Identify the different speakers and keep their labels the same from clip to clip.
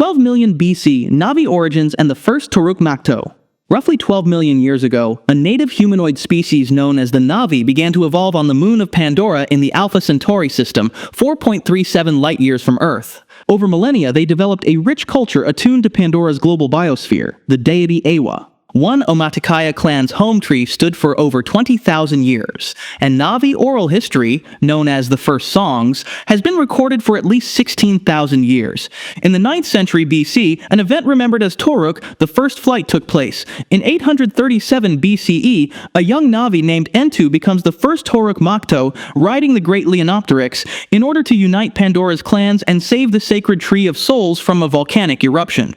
Speaker 1: 12 million BC, Na'vi origins and the first Toruk Makto. Roughly 12 million years ago, a native humanoid species known as the Na'vi began to evolve on the moon of Pandora in the Alpha Centauri system, 4.37 light-years from Earth. Over millennia, they developed a rich culture attuned to Pandora's global biosphere, the deity Ewa. One Omaticaya clan's Hometree stood for over 20,000 years, and Na'vi oral history, known as the First Songs, has been recorded for at least 16,000 years. In the 9th century BC, an event remembered as Toruk, the first flight, took place. In 837 BCE, a young Na'vi named Entu becomes the first Toruk Makto, riding the Great Leonopteryx, in order to unite Pandora's clans and save the sacred Tree of Souls from a volcanic eruption.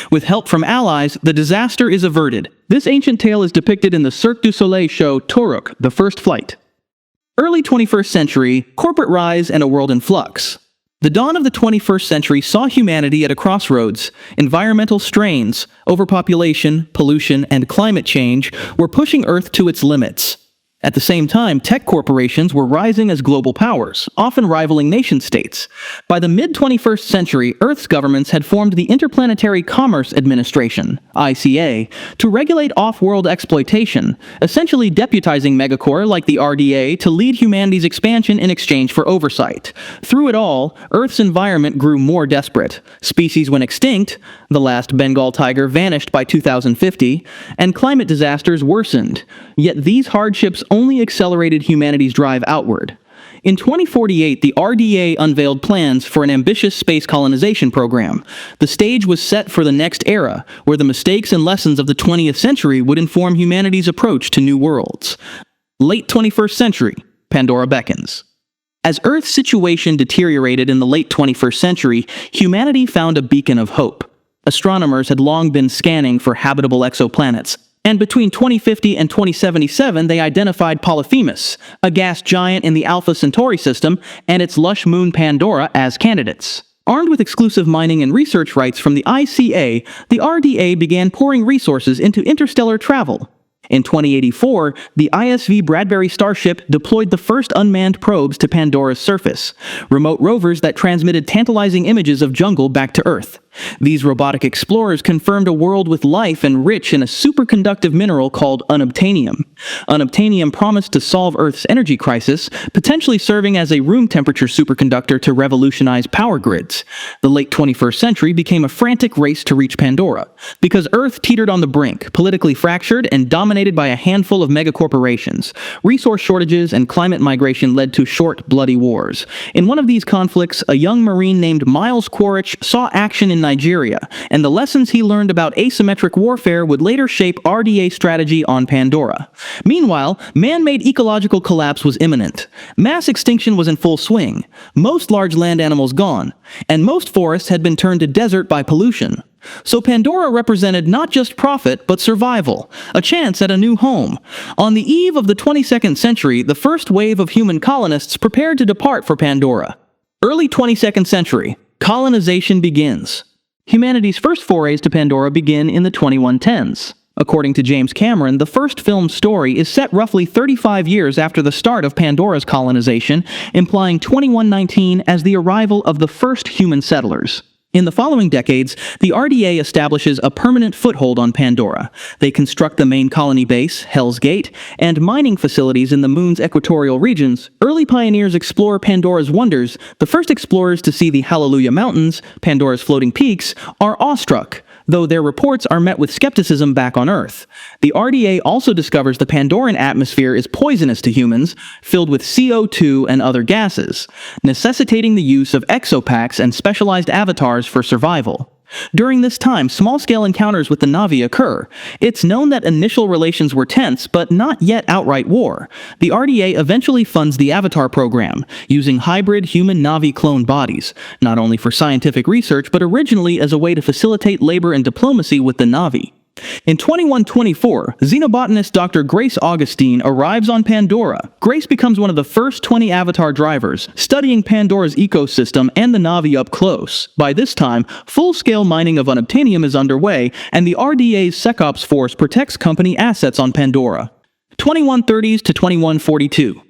Speaker 1: With help from allies, the disaster is averted. This ancient tale is depicted in the Cirque du Soleil show Toruk, the First Flight. Early 21st century, corporate rise and a world in flux. The dawn of the 21st century saw humanity at a crossroads. Environmental strains, overpopulation, pollution, and climate change were pushing Earth to its limits. At the same time, tech corporations were rising as global powers, often rivaling nation-states. By the mid-21st century, Earth's governments had formed the Interplanetary Commerce Administration, ICA, to regulate off-world exploitation, essentially deputizing megacorps like the RDA to lead humanity's expansion in exchange for oversight. Through it all, Earth's environment grew more desperate. Species went extinct, the last Bengal tiger vanished by 2050, and climate disasters worsened. Yet these hardships only accelerated humanity's drive outward. In 2048, the RDA unveiled plans for an ambitious space colonization program. The stage was set for the next era, where the mistakes and lessons of the 20th century would inform humanity's approach to new worlds. Late 21st century, Pandora beckons. As Earth's situation deteriorated in the late 21st century, humanity found a beacon of hope. Astronomers had long been scanning for habitable exoplanets, and between 2050 and 2077 they identified Polyphemus, a gas giant in the Alpha Centauri system, and its lush moon Pandora as candidates. Armed with exclusive mining and research rights from the ICA, the RDA began pouring resources into interstellar travel. In 2084, the ISV Bradbury Starship deployed the first unmanned probes to Pandora's surface, remote rovers that transmitted tantalizing images of jungle back to Earth. These robotic explorers confirmed a world with life and rich in a superconductive mineral called Unobtainium. Unobtainium promised to solve Earth's energy crisis, potentially serving as a room-temperature superconductor to revolutionize power grids. The late 21st century became a frantic race to reach Pandora, because Earth teetered on the brink, politically fractured and dominated by a handful of megacorporations. Resource shortages and climate migration led to short, bloody wars. In one of these conflicts, a young Marine named Miles Quaritch saw action in Nigeria, and the lessons he learned about asymmetric warfare would later shape RDA strategy on Pandora. Meanwhile, man-made ecological collapse was imminent. Mass extinction was in full swing, most large land animals gone, and most forests had been turned to desert by pollution. So Pandora represented not just profit, but survival, a chance at a new home. On the eve of the 22nd century, the first wave of human colonists prepared to depart for Pandora. Early 22nd century, colonization begins. Humanity's first forays to Pandora begin in the 2110s. According to James Cameron, the first filmed story is set roughly 35 years after the start of Pandora's colonization, implying 2119 as the arrival of the first human settlers. In the following decades, the RDA establishes a permanent foothold on Pandora. They construct the main colony base, Hell's Gate, and mining facilities in the moon's equatorial regions. Early pioneers explore Pandora's wonders. The first explorers to see the Hallelujah Mountains, Pandora's floating peaks, are awestruck, though their reports are met with skepticism back on Earth. The RDA also discovers the Pandoran atmosphere is poisonous to humans, filled with CO2 and other gases, necessitating the use of exopacks and specialized avatars for survival. During this time, small-scale encounters with the Na'vi occur. It's known that initial relations were tense, but not yet outright war. The RDA eventually funds the Avatar program, using hybrid human-Na'vi clone bodies, not only for scientific research, but originally as a way to facilitate labor and diplomacy with the Na'vi. In 2124, xenobotanist Dr. Grace Augustine arrives on Pandora. Grace becomes one of the first 20 Avatar drivers, studying Pandora's ecosystem and the Na'vi up close. By this time, full-scale mining of Unobtainium is underway, and the RDA's SecOps force protects company assets on Pandora. 2130s to 2142.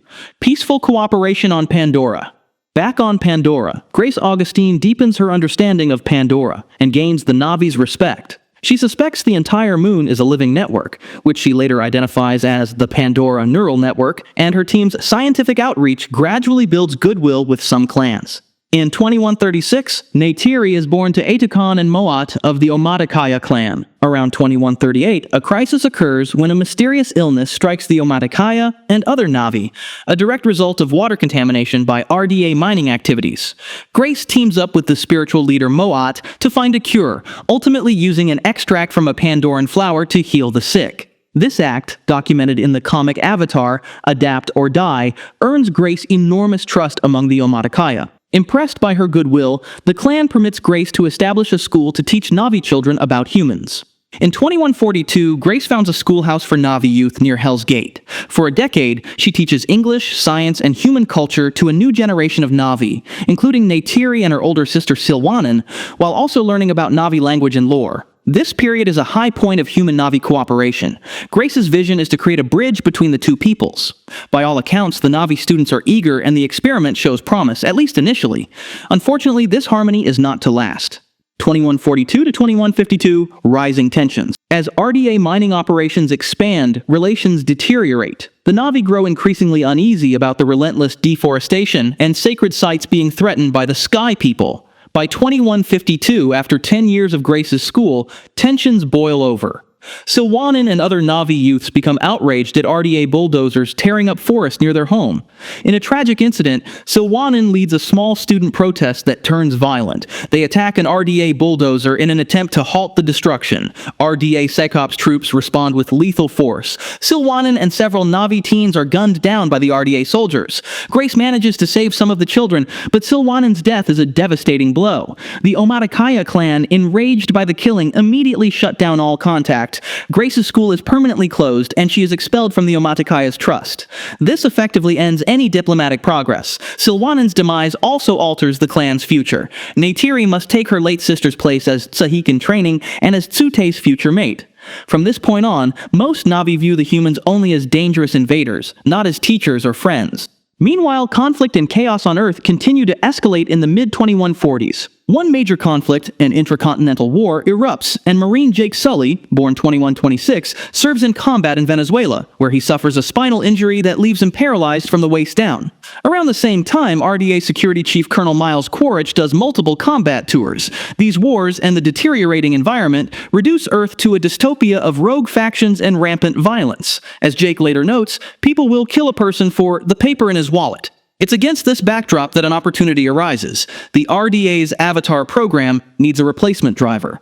Speaker 1: Peaceful cooperation on Pandora. Back on Pandora, Grace Augustine deepens her understanding of Pandora and gains the Navi's respect. She suspects the entire moon is a living network, which she later identifies as the Pandora Neural Network, and her team's scientific outreach gradually builds goodwill with some clans. In 2136, Neytiri is born to Atukon and Moat of the Omaticaya clan. Around 2138, a crisis occurs when a mysterious illness strikes the Omaticaya and other Navi, a direct result of water contamination by RDA mining activities. Grace teams up with the spiritual leader Moat to find a cure, ultimately using an extract from a Pandoran flower to heal the sick. This act, documented in the comic Avatar, Adapt or Die, earns Grace enormous trust among the Omaticaya. Impressed by her goodwill, the clan permits Grace to establish a school to teach Navi children about humans. In 2142, Grace founds a schoolhouse for Navi youth near Hell's Gate. For a decade, she teaches English, science, and human culture to a new generation of Navi, including Neytiri and her older sister Silwanen, while also learning about Navi language and lore. This period is a high point of human-Navi cooperation. Grace's vision is to create a bridge between the two peoples. By all accounts, the Navi students are eager and the experiment shows promise, at least initially. Unfortunately, this harmony is not to last. 2142 to 2152, rising tensions. As RDA mining operations expand, relations deteriorate. The Navi grow increasingly uneasy about the relentless deforestation and sacred sites being threatened by the Sky People. By 2152, after 10 years of Grace's school, tensions boil over. Silwanen and other Navi youths become outraged at RDA bulldozers tearing up forests near their home. In a tragic incident, Silwanen leads a small student protest that turns violent. They attack an RDA bulldozer in an attempt to halt the destruction. RDA Sekops troops respond with lethal force. Silwanen and several Navi teens are gunned down by the RDA soldiers. Grace manages to save some of the children, but Silwanen's death is a devastating blow. The Omaticaya clan, enraged by the killing, immediately shut down all contact. Grace's school is permanently closed, and she is expelled from the Omaticaya's trust. This effectively ends any diplomatic progress. Silwanen's demise also alters the clan's future. Neytiri must take her late sister's place as Tsahik in training and as Tsute's future mate. From this point on, most Navi view the humans only as dangerous invaders, not as teachers or friends. Meanwhile, conflict and chaos on Earth continue to escalate in the mid-2140s. One major conflict, an intracontinental war, erupts, and Marine Jake Sully, born 2126, serves in combat in Venezuela, where he suffers a spinal injury that leaves him paralyzed from the waist down. Around the same time, RDA Security Chief Colonel Miles Quaritch does multiple combat tours. These wars and the deteriorating environment reduce Earth to a dystopia of rogue factions and rampant violence. As Jake later notes, people will kill a person for the paper in his wallet. It's against this backdrop that an opportunity arises. The RDA's Avatar program needs a replacement driver.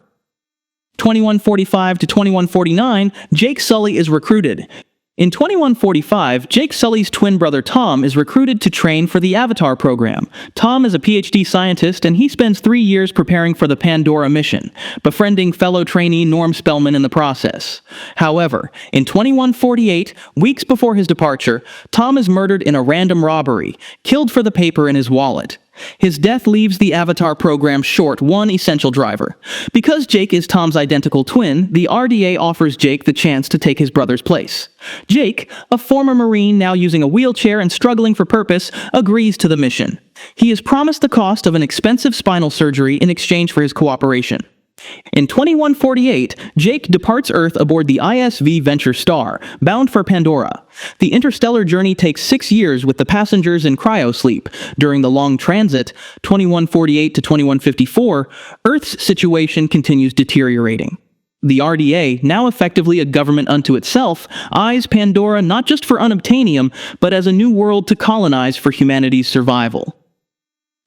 Speaker 1: 2145 to 2149, Jake Sully is recruited. In 2145, Jake Sully's twin brother Tom is recruited to train for the Avatar program. Tom is a PhD scientist, and he spends 3 years preparing for the Pandora mission, befriending fellow trainee Norm Spellman in the process. However, in 2148, weeks before his departure, Tom is murdered in a random robbery, killed for the paper in his wallet. His death leaves the Avatar program short one essential driver. Because Jake is Tom's identical twin, the RDA offers Jake the chance to take his brother's place. Jake, a former Marine now using a wheelchair and struggling for purpose, agrees to the mission. He is promised the cost of an expensive spinal surgery in exchange for his cooperation. In 2148, Jake departs Earth aboard the ISV Venture Star, bound for Pandora. The interstellar journey takes 6 years with the passengers in cryosleep. During the long transit, 2148 to 2154, Earth's situation continues deteriorating. The RDA, now effectively a government unto itself, eyes Pandora not just for Unobtainium, but as a new world to colonize for humanity's survival.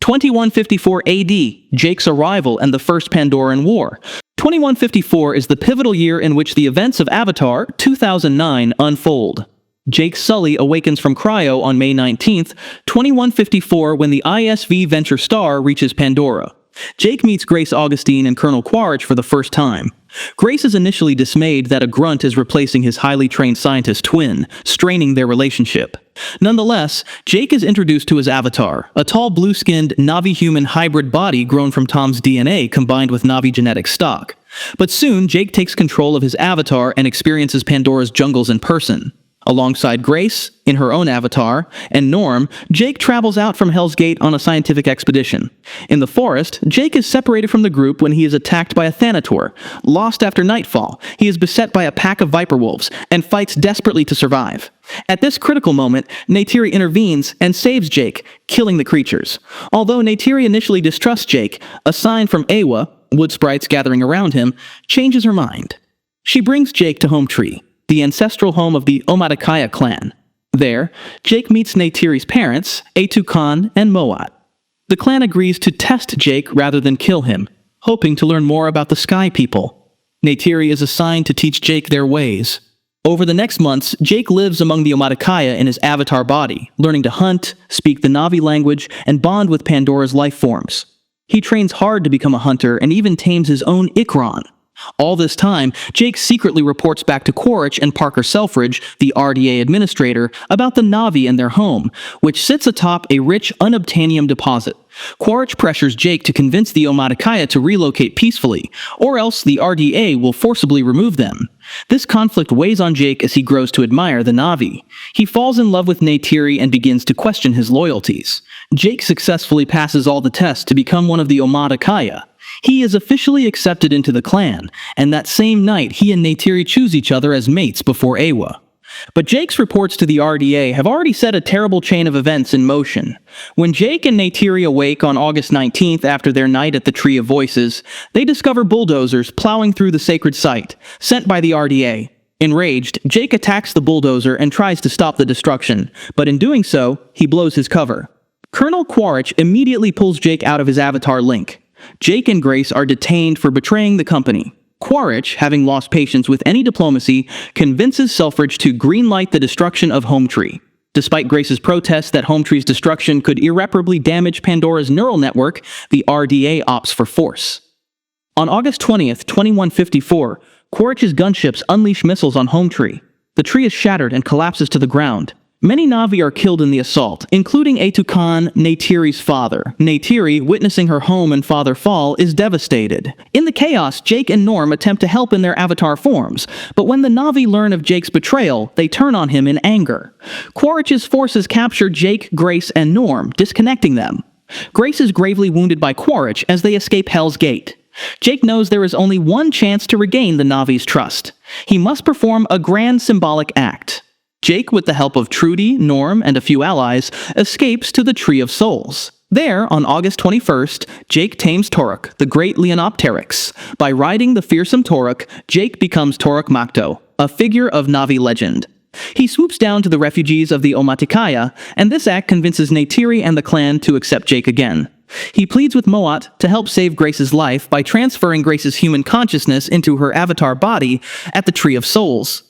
Speaker 1: 2154 AD, Jake's arrival and the First Pandoran War. 2154 is the pivotal year in which the events of Avatar 2009 unfold. Jake Sully awakens from cryo on May 19th, 2154, when the ISV Venture Star reaches Pandora. Jake meets Grace Augustine and Colonel Quaritch for the first time. Grace is initially dismayed that a grunt is replacing his highly trained scientist twin, straining their relationship. Nonetheless, Jake is introduced to his avatar, a tall blue-skinned Navi-human hybrid body grown from Tom's DNA combined with Navi genetic stock. But soon, Jake takes control of his avatar and experiences Pandora's jungles in person. Alongside Grace, in her own avatar, and Norm, Jake travels out from Hell's Gate on a scientific expedition. In the forest, Jake is separated from the group when he is attacked by a Thanator. Lost after nightfall, he is beset by a pack of viper wolves and fights desperately to survive. At this critical moment, Neytiri intervenes and saves Jake, killing the creatures. Although Neytiri initially distrusts Jake, a sign from Ewa, wood sprites gathering around him, changes her mind. She brings Jake to Hometree, the ancestral home of the Unobtainium clan. There, Jake meets Neytiri's parents, Entu and Moat. The clan agrees to test Jake rather than kill him, hoping to learn more about the Sky People. Neytiri is assigned to teach Jake their ways. Over the next months, Jake lives among the Unobtainium in his avatar body, learning to hunt, speak the Na'vi language, and bond with Pandora's life forms. He trains hard to become a hunter and even tames his own Ikron. All this time, Jake secretly reports back to Quaritch and Parker Selfridge, the RDA administrator, about the Na'vi and their home, which sits atop a rich Unobtainium deposit. Quaritch pressures Jake to convince the Unobtainium to relocate peacefully, or else the RDA will forcibly remove them. This conflict weighs on Jake as he grows to admire the Na'vi. He falls in love with Neytiri and begins to question his loyalties. Jake successfully passes all the tests to become one of the Unobtainium. He is officially accepted into the clan, and that same night he and Neytiri choose each other as mates before Ewa. But Jake's reports to the RDA have already set a terrible chain of events in motion. When Jake and Neytiri awake on August 19th after their night at the Tree of Voices, they discover bulldozers plowing through the sacred site, sent by the RDA. Enraged, Jake attacks the bulldozer and tries to stop the destruction, but in doing so, he blows his cover. Colonel Quaritch immediately pulls Jake out of his avatar link. Jake and Grace are detained for betraying the company. Quaritch, having lost patience with any diplomacy, convinces Selfridge to greenlight the destruction of Hometree. Despite Grace's protests that Hometree's destruction could irreparably damage Pandora's neural network, the RDA opts for force. On August 20th, 2154, Quaritch's gunships unleash missiles on Hometree. The tree is shattered and collapses to the ground. Many Na'vi are killed in the assault, including Entu, Neytiri's father. Neytiri, witnessing her home and father fall, is devastated. In the chaos, Jake and Norm attempt to help in their avatar forms, but when the Na'vi learn of Jake's betrayal, they turn on him in anger. Quaritch's forces capture Jake, Grace, and Norm, disconnecting them. Grace is gravely wounded by Quaritch as they escape Hell's Gate. Jake knows there is only one chance to regain the Na'vi's trust. He must perform a grand symbolic act. Jake, with the help of Trudy, Norm, and a few allies, escapes to the Tree of Souls. There, on August 21st, Jake tames Toruk, the Great Leonopteryx. By riding the fearsome Toruk, Jake becomes Toruk Makto, a figure of Na'vi legend. He swoops down to the refugees of the Unobtainium, and this act convinces Neytiri and the clan to accept Jake again. He pleads with Moat to help save Grace's life by transferring Grace's human consciousness into her avatar body at the Tree of Souls.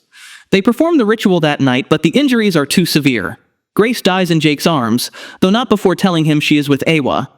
Speaker 1: They perform the ritual that night, but the injuries are too severe. Grace dies in Jake's arms, though not before telling him she is with Ewa.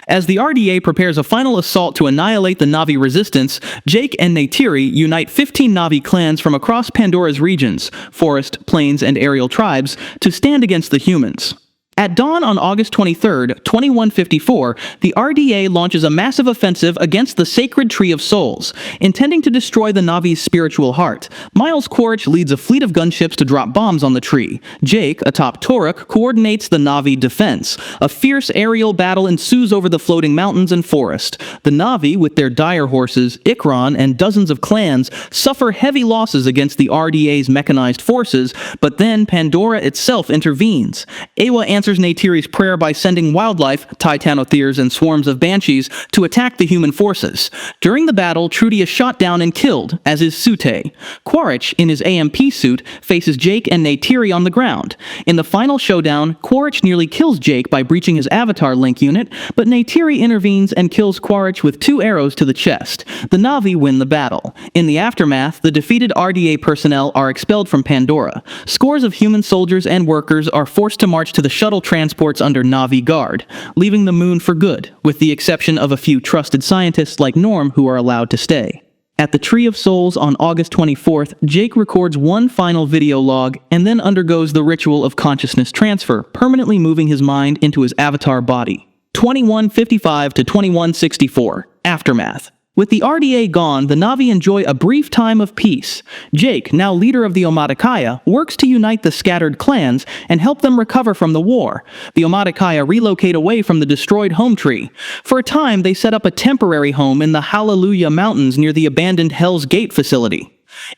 Speaker 1: As the RDA prepares a final assault to annihilate the Na'vi resistance, Jake and Neytiri unite 15 Na'vi clans from across Pandora's regions, forest, plains, and aerial tribes, to stand against the humans. At dawn on August 23rd, 2154, the RDA launches a massive offensive against the sacred Tree of Souls, intending to destroy the Na'vi's spiritual heart. Miles Quaritch leads a fleet of gunships to drop bombs on the tree. Jake, atop Toruk, coordinates the Na'vi defense. A fierce aerial battle ensues over the floating mountains and forest. The Na'vi, with their dire horses, Ikron, and dozens of clans, suffer heavy losses against the RDA's mechanized forces, but then Pandora itself intervenes. Ewa answers Neytiri's prayer by sending wildlife, Titanotheres and swarms of banshees, to attack the human forces. During the battle, Trudy is shot down and killed, as is Sute. Quaritch, in his AMP suit, faces Jake and Neytiri on the ground. In the final showdown, Quaritch nearly kills Jake by breaching his avatar link unit, but Neytiri intervenes and kills Quaritch with 2 arrows to the chest. The Na'vi win the battle. In the aftermath, the defeated RDA personnel are expelled from Pandora. Scores of human soldiers and workers are forced to march to the shuttle transports under Na'vi guard, leaving the moon for good, with the exception of a few trusted scientists like Norm who are allowed to stay. At the Tree of Souls on August 24th, Jake records one final video log and then undergoes the ritual of consciousness transfer, permanently moving his mind into his avatar body. 2155 to 2164. Aftermath. With the RDA gone, the Na'vi enjoy a brief time of peace. Jake, now leader of the Unobtainium, works to unite the scattered clans and help them recover from the war. The Unobtainium relocate away from the destroyed Hometree. For a time, they set up a temporary home in the Hallelujah Mountains near the abandoned Hell's Gate facility.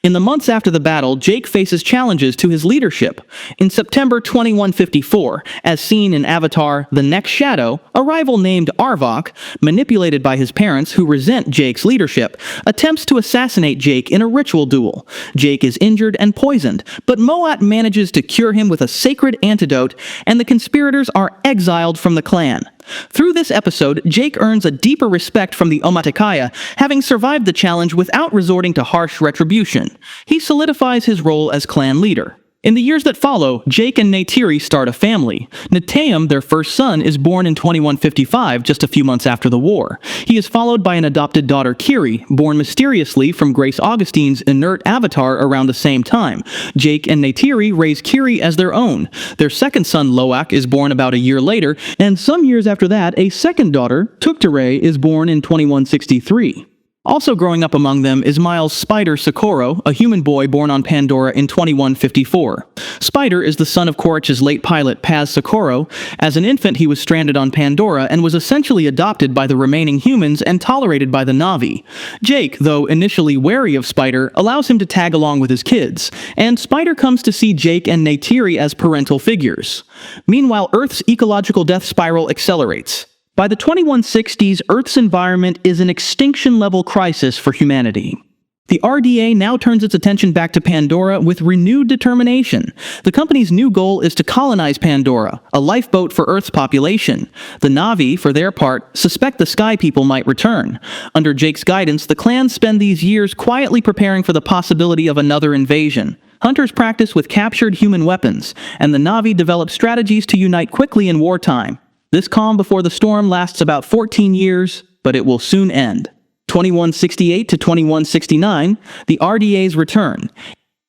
Speaker 1: In the months after the battle, Jake faces challenges to his leadership. In September 2154, as seen in Avatar The Next Shadow, a rival named Arvok, manipulated by his parents who resent Jake's leadership, attempts to assassinate Jake in a ritual duel. Jake is injured and poisoned, but Moat manages to cure him with a sacred antidote, and the conspirators are exiled from the clan. Through this episode, Jake earns a deeper respect from the Unobtainium, having survived the challenge without resorting to harsh retribution. He solidifies his role as clan leader. In the years that follow, Jake and Neytiri start a family. Neteum, their first son, is born in 2155, just a few months after the war. He is followed by an adopted daughter, Kiri, born mysteriously from Grace Augustine's inert avatar around the same time. Jake and Neytiri raise Kiri as their own. Their second son, Loak, is born about a year later, and some years after that, a second daughter, Tuktere, is born in 2163. Also growing up among them is Miles' Spider Socorro, a human boy born on Pandora in 2154. Spider is the son of Quaritch's late pilot Paz Socorro. As an infant, he was stranded on Pandora and was essentially adopted by the remaining humans and tolerated by the Na'vi. Jake, though initially wary of Spider, allows him to tag along with his kids, and Spider comes to see Jake and Neytiri as parental figures. Meanwhile, Earth's ecological death spiral accelerates. By the 2160s, Earth's environment is an extinction-level crisis for humanity. The RDA now turns its attention back to Pandora with renewed determination. The company's new goal is to colonize Pandora, a lifeboat for Earth's population. The Na'vi, for their part, suspect the Sky People might return. Under Jake's guidance, the clans spend these years quietly preparing for the possibility of another invasion. Hunters practice with captured human weapons, and the Na'vi develop strategies to unite quickly in wartime. This calm before the storm lasts about 14 years, but it will soon end. 2168 to 2169, the RDA's return.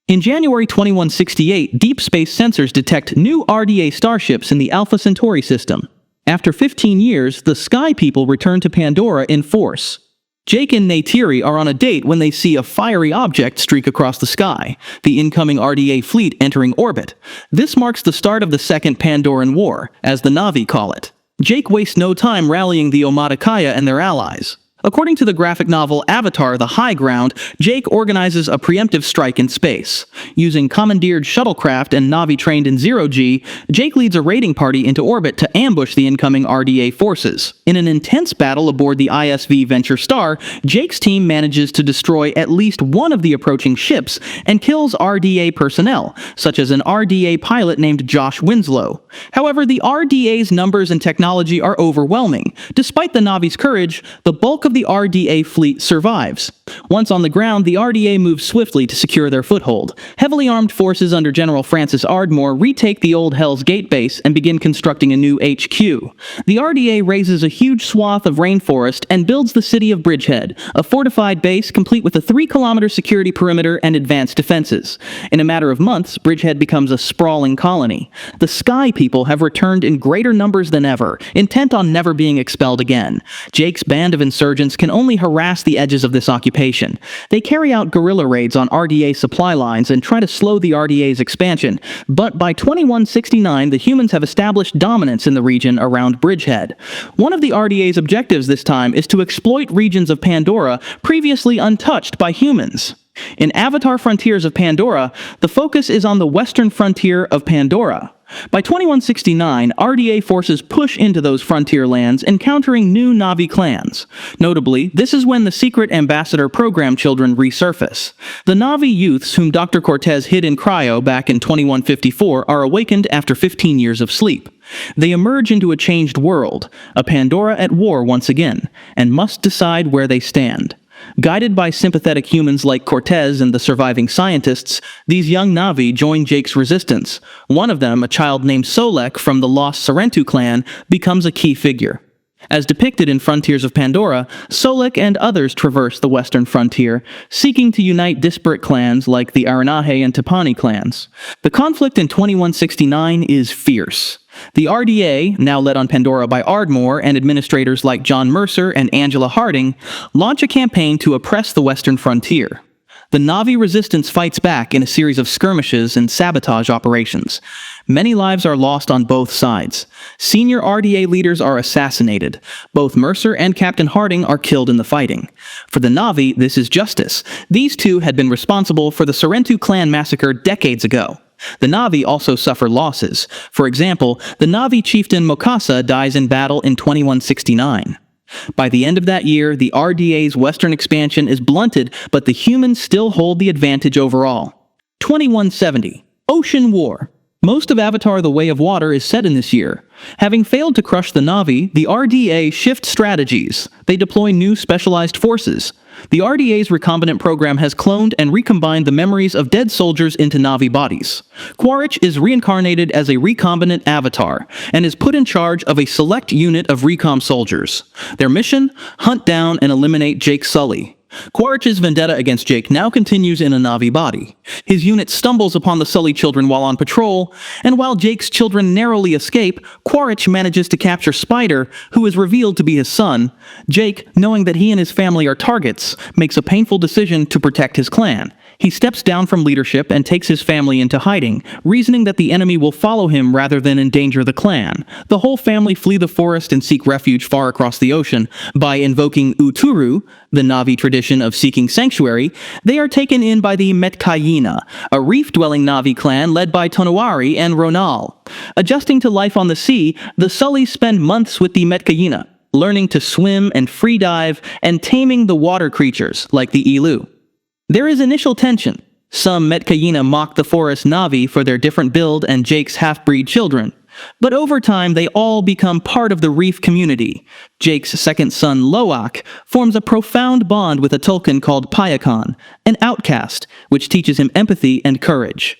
Speaker 1: In January 2168, deep space sensors detect new RDA starships in the Alpha Centauri system. After 15 years, the Sky People return to Pandora in force. Jake and Neytiri are on a date when they see a fiery object streak across the sky, the incoming RDA fleet entering orbit. This marks the start of the Second Pandoran War, as the Na'vi call it. Jake wastes no time rallying the Unobtainium and their allies. According to the graphic novel Avatar: The High Ground, Jake organizes a preemptive strike in space. Using commandeered shuttlecraft and Na'vi trained in zero-G, Jake leads a raiding party into orbit to ambush the incoming RDA forces. In an intense battle aboard the ISV Venture Star, Jake's team manages to destroy at least one of the approaching ships and kills RDA personnel, such as an RDA pilot named Josh Winslow. However, the RDA's numbers and technology are overwhelming. Despite the Na'vi's courage, the bulk of the RDA fleet survives. Once on the ground, the RDA moves swiftly to secure their foothold. Heavily armed forces under General Francis Ardmore retake the old Hell's Gate base and begin constructing a new HQ. The RDA raises a huge swath of rainforest and builds the city of Bridgehead, a fortified base complete with a 3-kilometer security perimeter and advanced defenses. In a matter of months, Bridgehead becomes a sprawling colony. The Sky People have returned in greater numbers than ever, intent on never being expelled again. Jake's band of insurgents can only harass the edges of this occupation. They carry out guerrilla raids on RDA supply lines and try to slow the RDA's expansion, but by 2169 the humans have established dominance in the region around Bridgehead. One of the RDA's objectives this time is to exploit regions of Pandora previously untouched by humans. In Avatar: Frontiers of Pandora, the focus is on the western frontier of Pandora. By 2169, RDA forces push into those frontier lands, encountering new Na'vi clans. Notably, this is when the secret ambassador program children resurface. The Na'vi youths whom Dr. Cortez hid in cryo back in 2154 are awakened after 15 years of sleep. They emerge into a changed world, a Pandora at war once again, and must decide where they stand. Guided by sympathetic humans like Cortez and the surviving scientists, these young Na'vi join Jake's resistance. One of them, a child named Solek from the lost Sarentu clan, becomes a key figure. As depicted in Frontiers of Pandora, Sully and others traverse the western frontier, seeking to unite disparate clans like the Aranahe and Tapani clans. The conflict in 2169 is fierce. The RDA, now led on Pandora by Ardmore and administrators like John Mercer and Angela Harding, launch a campaign to oppress the western frontier. The Na'vi resistance fights back in a series of skirmishes and sabotage operations. Many lives are lost on both sides. Senior RDA leaders are assassinated. Both Mercer and Captain Harding are killed in the fighting. For the Na'vi, this is justice. These two had been responsible for the Sorentu clan massacre decades ago. The Na'vi also suffer losses. For example, the Na'vi chieftain Mokasa dies in battle in 2169. By the end of that year, the RDA's western expansion is blunted, but the humans still hold the advantage overall. 2170. Ocean War. Most of Avatar: The Way of Water is set in this year. Having failed to crush the Na'vi, the RDA shift strategies. They deploy new specialized forces. The RDA's recombinant program has cloned and recombined the memories of dead soldiers into Na'vi bodies. Quaritch is reincarnated as a recombinant avatar, and is put in charge of a select unit of recom soldiers. Their mission? Hunt down and eliminate Jake Sully. Quaritch's vendetta against Jake now continues in a Na'vi body. His unit stumbles upon the Sully children while on patrol, and while Jake's children narrowly escape, Quaritch manages to capture Spider, who is revealed to be his son. Jake, knowing that he and his family are targets, makes a painful decision to protect his clan. He steps down from leadership and takes his family into hiding, reasoning that the enemy will follow him rather than endanger the clan. The whole family flee the forest and seek refuge far across the ocean. By invoking Uturu, the Na'vi tradition of seeking sanctuary, they are taken in by the Metkayina, a reef-dwelling Na'vi clan led by Tonawari and Ronal. Adjusting to life on the sea, the Sullys spend months with the Metkayina, learning to swim and free dive and taming the water creatures like the Ilu. There is initial tension. Some Metkayina mock the forest Na'vi for their different build and Jake's half-breed children. But over time, they all become part of the reef community. Jake's second son, Loak, forms a profound bond with a Tulkun called Payakan, an outcast, which teaches him empathy and courage.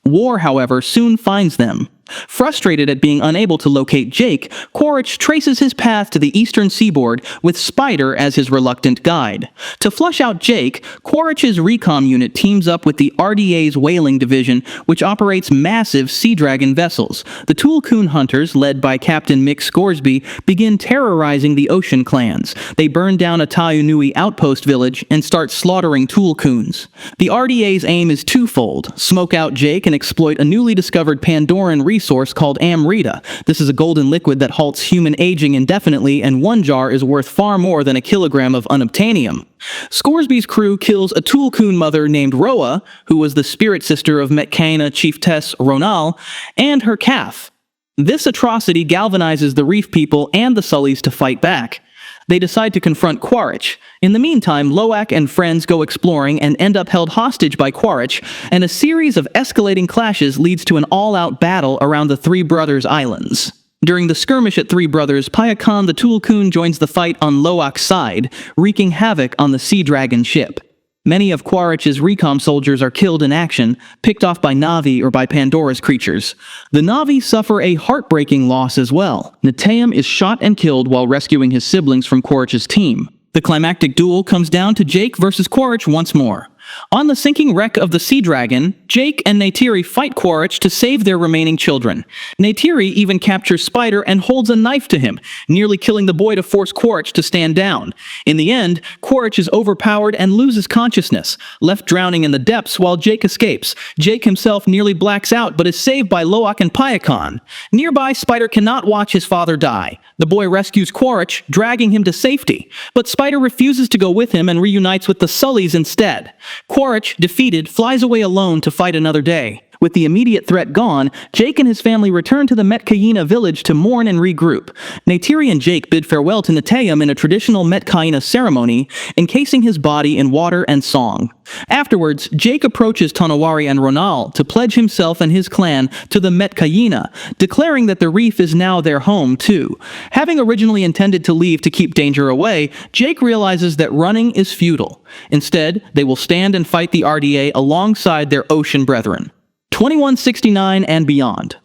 Speaker 1: War, however, soon finds them. Frustrated at being unable to locate Jake, Quaritch traces his path to the eastern seaboard with Spider as his reluctant guide. To flush out Jake, Quaritch's recom unit teams up with the RDA's whaling division, which operates massive Sea Dragon vessels. The Tulkun hunters, led by Captain Mick Scoresby, begin terrorizing the ocean clans. They burn down a Tayunui outpost village and start slaughtering Tulkuns. The RDA's aim is twofold: smoke out Jake and exploit a newly discovered Pandoran resource called Amrita. This is a golden liquid that halts human aging indefinitely, and one jar is worth far more than a kilogram of Unobtainium. Scoresby's crew kills a Tulkun mother named Roa, who was the spirit sister of Metkayina Chieftess Ronal, and her calf. This atrocity galvanizes the reef people and the Sullys to fight back. They decide to confront Quaritch. In the meantime, Loak and friends go exploring and end up held hostage by Quaritch, and a series of escalating clashes leads to an all-out battle around the Three Brothers Islands. During the skirmish at Three Brothers, Payakan the Tulkun joins the fight on Loak's side, wreaking havoc on the Sea Dragon ship. Many of Quaritch's recom soldiers are killed in action, picked off by Na'vi or by Pandora's creatures. The Na'vi suffer a heartbreaking loss as well. Neteyam is shot and killed while rescuing his siblings from Quaritch's team. The climactic duel comes down to Jake versus Quaritch once more. On the sinking wreck of the Sea Dragon, Jake and Neytiri fight Quaritch to save their remaining children. Neytiri even captures Spider and holds a knife to him, nearly killing the boy to force Quaritch to stand down. In the end, Quaritch is overpowered and loses consciousness, left drowning in the depths while Jake escapes. Jake himself nearly blacks out but is saved by Loak and Payakan. Nearby, Spider cannot watch his father die. The boy rescues Quaritch, dragging him to safety, but Spider refuses to go with him and reunites with the Sullys instead. Quaritch, defeated, flies away alone to fight another day. With the immediate threat gone, Jake and his family return to the Metkayina village to mourn and regroup. Neytiri and Jake bid farewell to Neteyam in a traditional Metkayina ceremony, encasing his body in water and song. Afterwards, Jake approaches Tonawari and Ronal to pledge himself and his clan to the Metkayina, declaring that the reef is now their home too. Having originally intended to leave to keep danger away, Jake realizes that running is futile. Instead, they will stand and fight the RDA alongside their ocean brethren. 2169 and beyond.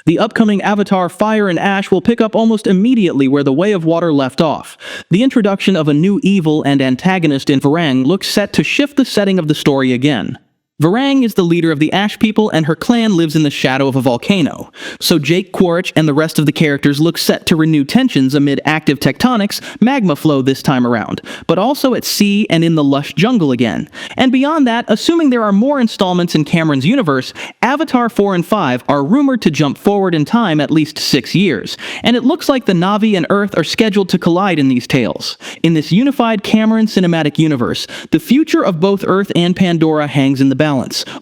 Speaker 1: The upcoming Avatar Fire and Ash will pick up almost immediately where the Way of Water left off. The introduction of a new evil and antagonist in Varang looks set to shift the setting of the story again. Varang is the leader of the Ash people and her clan lives in the shadow of a volcano. So Jake Quaritch and the rest of the characters look set to renew tensions amid active tectonics, magma flow this time around, but also at sea and in the lush jungle again. And beyond that, assuming there are more installments in Cameron's universe, Avatar 4 and 5 are rumored to jump forward in time at least 6 years, and it looks like the Na'vi and Earth are scheduled to collide in these tales. In this unified Cameron cinematic universe, the future of both Earth and Pandora hangs in the balance.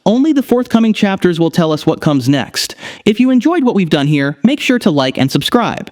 Speaker 1: Only the forthcoming chapters will tell us what comes next. If you enjoyed what we've done here, make sure to like and subscribe.